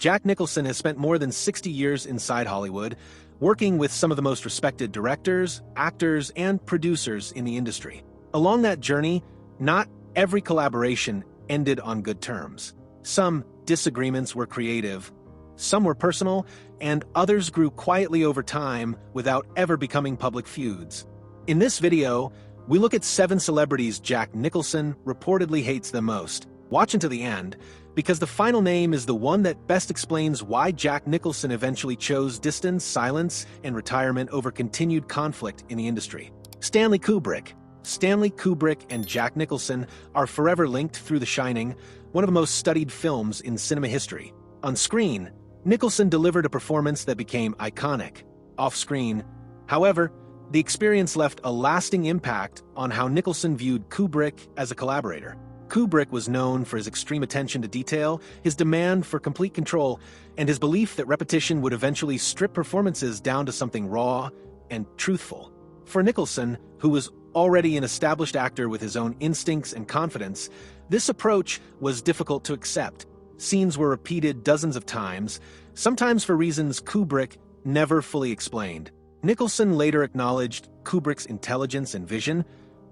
Jack Nicholson has spent more than 60 years inside Hollywood, working with some of the most respected directors, actors, and producers in the industry. Along that journey, not every collaboration ended on good terms. Some disagreements were creative, some were personal, and others grew quietly over time without ever becoming public feuds. In this video, we look at 7 celebrities Jack Nicholson reportedly hates the most. Watch until the end, because the final name is the one that best explains why Jack Nicholson eventually chose distance, silence, and retirement over continued conflict in the industry. Stanley Kubrick. Stanley Kubrick and Jack Nicholson are forever linked through The Shining, one of the most studied films in cinema history. On screen, Nicholson delivered a performance that became iconic. Off-screen, however, the experience left a lasting impact on how Nicholson viewed Kubrick as a collaborator. Kubrick was known for his extreme attention to detail, his demand for complete control, and his belief that repetition would eventually strip performances down to something raw and truthful. For Nicholson, who was already an established actor with his own instincts and confidence, this approach was difficult to accept. Scenes were repeated dozens of times, sometimes for reasons Kubrick never fully explained. Nicholson later acknowledged Kubrick's intelligence and vision,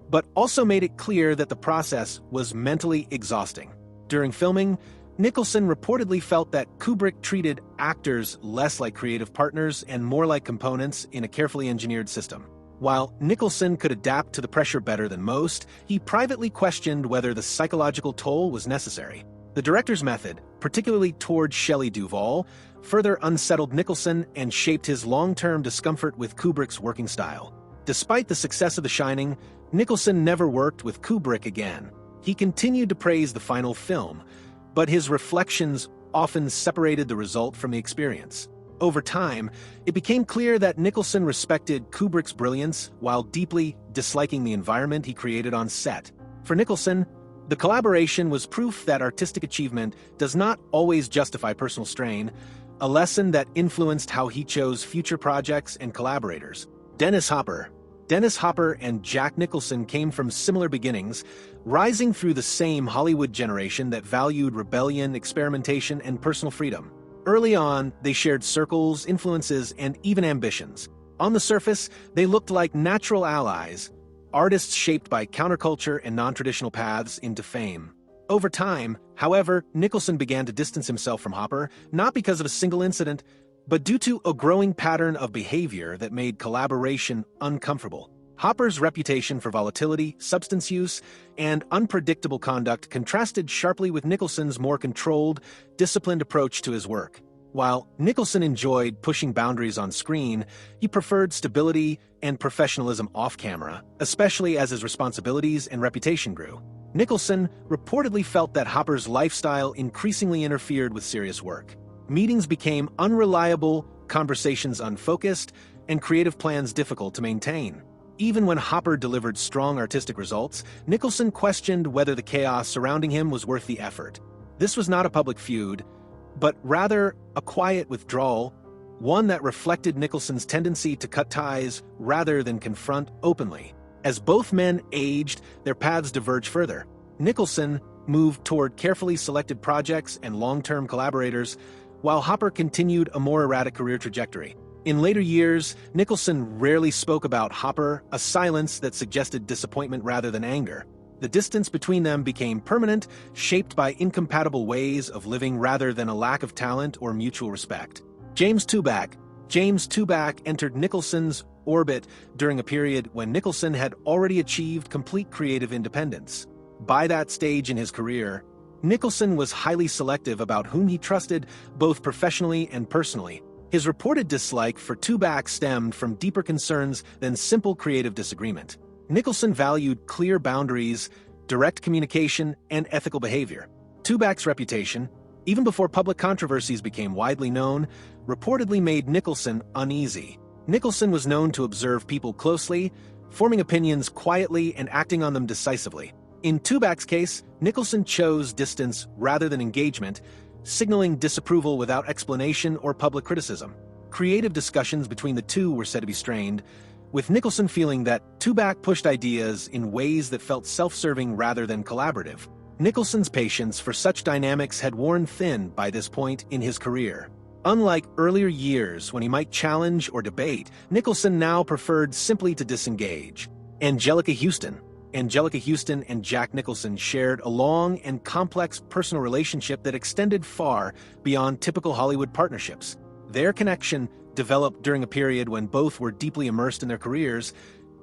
but also made it clear that the process was mentally exhausting. During filming, Nicholson reportedly felt that Kubrick treated actors less like creative partners and more like components in a carefully engineered system. While Nicholson could adapt to the pressure better than most, he privately questioned whether the psychological toll was necessary. The director's method, particularly toward Shelley Duvall, further unsettled Nicholson and shaped his long-term discomfort with Kubrick's working style. Despite the success of The Shining, Nicholson never worked with Kubrick again. He continued to praise the final film, but his reflections often separated the result from the experience. Over time, it became clear that Nicholson respected Kubrick's brilliance while deeply disliking the environment he created on set. For Nicholson, the collaboration was proof that artistic achievement does not always justify personal strain, a lesson that influenced how he chose future projects and collaborators. Dennis Hopper. Dennis Hopper and Jack Nicholson came from similar beginnings, rising through the same Hollywood generation that valued rebellion, experimentation, and personal freedom. Early on, they shared circles, influences, and even ambitions. On the surface, they looked like natural allies, artists shaped by counterculture and non-traditional paths into fame. Over time, however, Nicholson began to distance himself from Hopper, not because of a single incident, but due to a growing pattern of behavior that made collaboration uncomfortable. Hopper's reputation for volatility, substance use, and unpredictable conduct contrasted sharply with Nicholson's more controlled, disciplined approach to his work. While Nicholson enjoyed pushing boundaries on screen, he preferred stability and professionalism off-camera, especially as his responsibilities and reputation grew. Nicholson reportedly felt that Hopper's lifestyle increasingly interfered with serious work. Meetings became unreliable, conversations unfocused, and creative plans difficult to maintain. Even when Hopper delivered strong artistic results, Nicholson questioned whether the chaos surrounding him was worth the effort. This was not a public feud, but rather a quiet withdrawal, one that reflected Nicholson's tendency to cut ties rather than confront openly. As both men aged, their paths diverged further. Nicholson moved toward carefully selected projects and long-term collaborators, while Hopper continued a more erratic career trajectory. In later years, Nicholson rarely spoke about Hopper, a silence that suggested disappointment rather than anger. The distance between them became permanent, shaped by incompatible ways of living rather than a lack of talent or mutual respect. James Toback. James Toback entered Nicholson's orbit during a period when Nicholson had already achieved complete creative independence. By that stage in his career, Nicholson was highly selective about whom he trusted both professionally and personally. His reported dislike for Toback stemmed from deeper concerns than simple creative disagreement. Nicholson valued clear boundaries, direct communication, and ethical behavior. Toback's reputation, even before public controversies became widely known, reportedly made Nicholson uneasy. Nicholson was known to observe people closely, forming opinions quietly and acting on them decisively. In Toback's case, Nicholson chose distance rather than engagement, signaling disapproval without explanation or public criticism. Creative discussions between the two were said to be strained, with Nicholson feeling that Toback pushed ideas in ways that felt self-serving rather than collaborative. Nicholson's patience for such dynamics had worn thin by this point in his career. Unlike earlier years when he might challenge or debate, Nicholson now preferred simply to disengage. Anjelica Huston and Jack Nicholson shared a long and complex personal relationship that extended far beyond typical Hollywood partnerships. Their connection developed during a period when both were deeply immersed in their careers,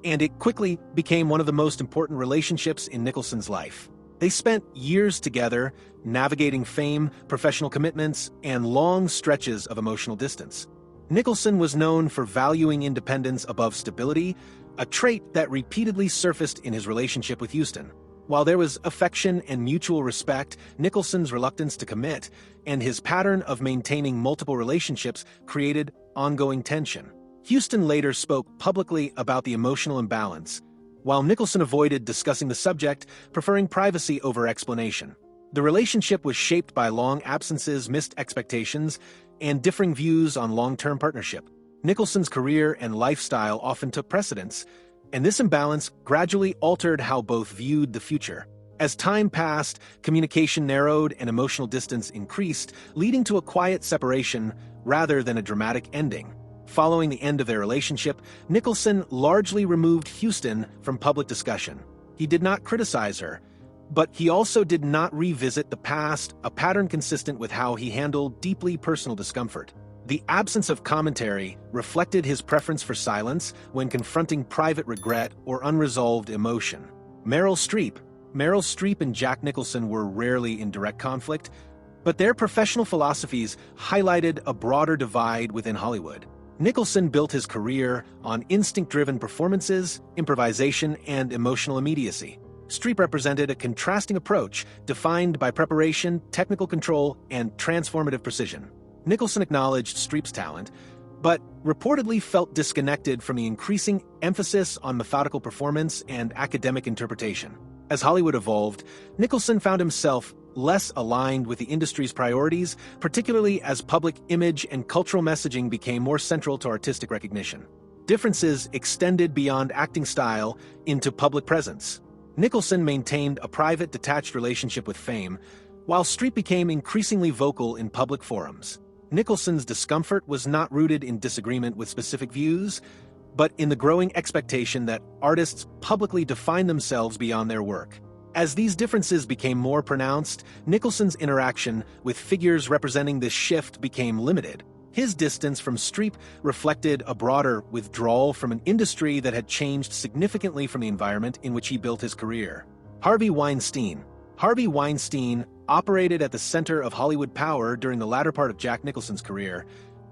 and it quickly became one of the most important relationships in Nicholson's life. They spent years together, navigating fame, professional commitments, and long stretches of emotional distance. Nicholson was known for valuing independence above stability, a trait that repeatedly surfaced in his relationship with Huston. While there was affection and mutual respect, Nicholson's reluctance to commit and his pattern of maintaining multiple relationships created ongoing tension. Huston later spoke publicly about the emotional imbalance, while Nicholson avoided discussing the subject, preferring privacy over explanation. The relationship was shaped by long absences, missed expectations, and differing views on long-term partnership. Nicholson's career and lifestyle often took precedence, and this imbalance gradually altered how both viewed the future. As time passed, communication narrowed and emotional distance increased, leading to a quiet separation rather than a dramatic ending. Following the end of their relationship, Nicholson largely removed Huston from public discussion. He did not criticize her, but he also did not revisit the past, a pattern consistent with how he handled deeply personal discomfort. The absence of commentary reflected his preference for silence when confronting private regret or unresolved emotion. Meryl Streep and Jack Nicholson were rarely in direct conflict, but their professional philosophies highlighted a broader divide within Hollywood. Nicholson built his career on instinct-driven performances, improvisation, and emotional immediacy. Streep represented a contrasting approach defined by preparation, technical control, and transformative precision. Nicholson acknowledged Streep's talent, but reportedly felt disconnected from the increasing emphasis on methodical performance and academic interpretation. As Hollywood evolved, Nicholson found himself less aligned with the industry's priorities, particularly as public image and cultural messaging became more central to artistic recognition. Differences extended beyond acting style into public presence. Nicholson maintained a private, detached relationship with fame, while Streep became increasingly vocal in public forums. Nicholson's discomfort was not rooted in disagreement with specific views, but in the growing expectation that artists publicly define themselves beyond their work. As these differences became more pronounced, Nicholson's interaction with figures representing this shift became limited. His distance from Streep reflected a broader withdrawal from an industry that had changed significantly from the environment in which he built his career. Harvey Weinstein operated at the center of Hollywood power during the latter part of Jack Nicholson's career,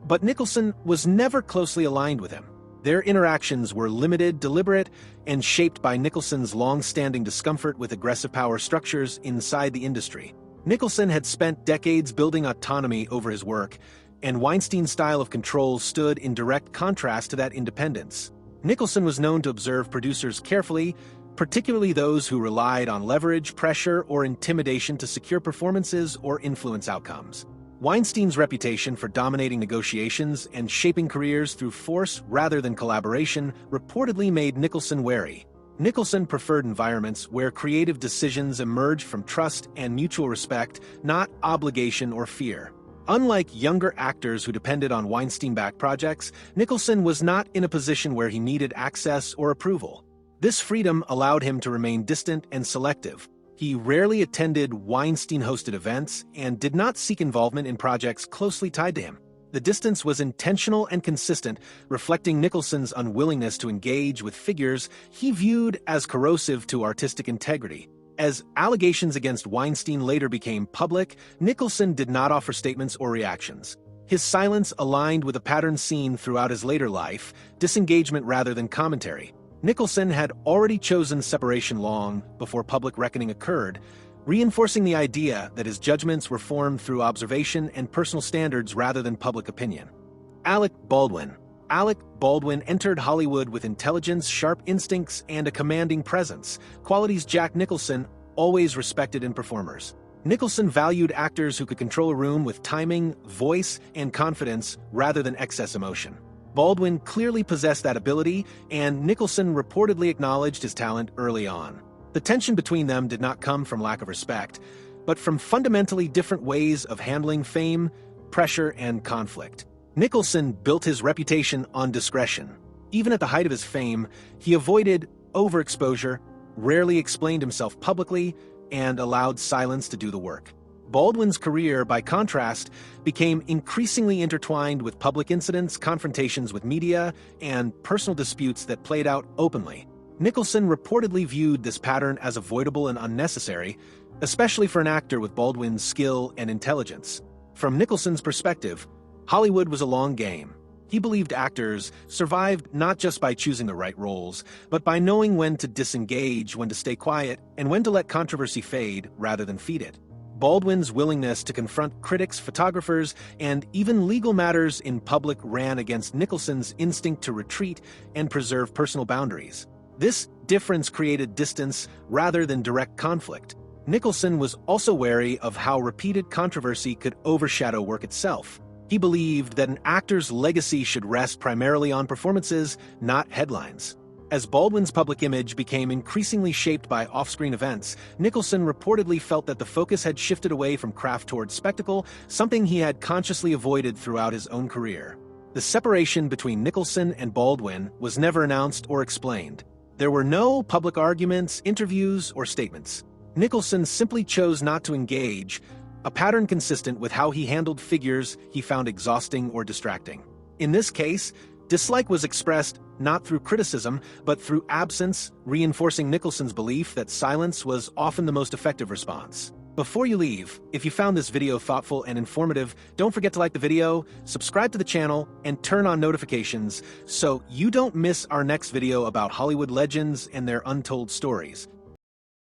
but Nicholson was never closely aligned with him. Their interactions were limited, deliberate, and shaped by Nicholson's long-standing discomfort with aggressive power structures inside the industry. Nicholson had spent decades building autonomy over his work, and Weinstein's style of control stood in direct contrast to that independence. Nicholson was known to observe producers carefully, particularly those who relied on leverage, pressure, or intimidation to secure performances or influence outcomes. Weinstein's reputation for dominating negotiations and shaping careers through force rather than collaboration reportedly made Nicholson wary. Nicholson preferred environments where creative decisions emerged from trust and mutual respect, not obligation or fear. Unlike younger actors who depended on Weinstein-backed projects, Nicholson was not in a position where he needed access or approval. This freedom allowed him to remain distant and selective. He rarely attended Weinstein-hosted events and did not seek involvement in projects closely tied to him. The distance was intentional and consistent, reflecting Nicholson's unwillingness to engage with figures he viewed as corrosive to artistic integrity. As allegations against Weinstein later became public, Nicholson did not offer statements or reactions. His silence aligned with a pattern seen throughout his later life, disengagement rather than commentary. Nicholson had already chosen separation long before public reckoning occurred, reinforcing the idea that his judgments were formed through observation and personal standards rather than public opinion. Alec Baldwin entered Hollywood with intelligence, sharp instincts, and a commanding presence, qualities Jack Nicholson always respected in performers. Nicholson valued actors who could control a room with timing, voice, and confidence rather than excess emotion. Baldwin clearly possessed that ability, and Nicholson reportedly acknowledged his talent early on. The tension between them did not come from lack of respect, but from fundamentally different ways of handling fame, pressure, and conflict. Nicholson built his reputation on discretion. Even at the height of his fame, he avoided overexposure, rarely explained himself publicly, and allowed silence to do the work. Baldwin's career, by contrast, became increasingly intertwined with public incidents, confrontations with media, and personal disputes that played out openly. Nicholson reportedly viewed this pattern as avoidable and unnecessary, especially for an actor with Baldwin's skill and intelligence. From Nicholson's perspective, Hollywood was a long game. He believed actors survived not just by choosing the right roles, but by knowing when to disengage, when to stay quiet, and when to let controversy fade rather than feed it. Baldwin's willingness to confront critics, photographers, and even legal matters in public ran against Nicholson's instinct to retreat and preserve personal boundaries. This difference created distance rather than direct conflict. Nicholson was also wary of how repeated controversy could overshadow work itself. He believed that an actor's legacy should rest primarily on performances, not headlines. As Baldwin's public image became increasingly shaped by off-screen events, Nicholson reportedly felt that the focus had shifted away from craft toward spectacle, something he had consciously avoided throughout his own career. The separation between Nicholson and Baldwin was never announced or explained. There were no public arguments, interviews, or statements. Nicholson simply chose not to engage, a pattern consistent with how he handled figures he found exhausting or distracting. In this case, dislike was expressed not through criticism, but through absence, reinforcing Nicholson's belief that silence was often the most effective response. Before you leave, if you found this video thoughtful and informative, don't forget to like the video, subscribe to the channel, and turn on notifications so you don't miss our next video about Hollywood legends and their untold stories.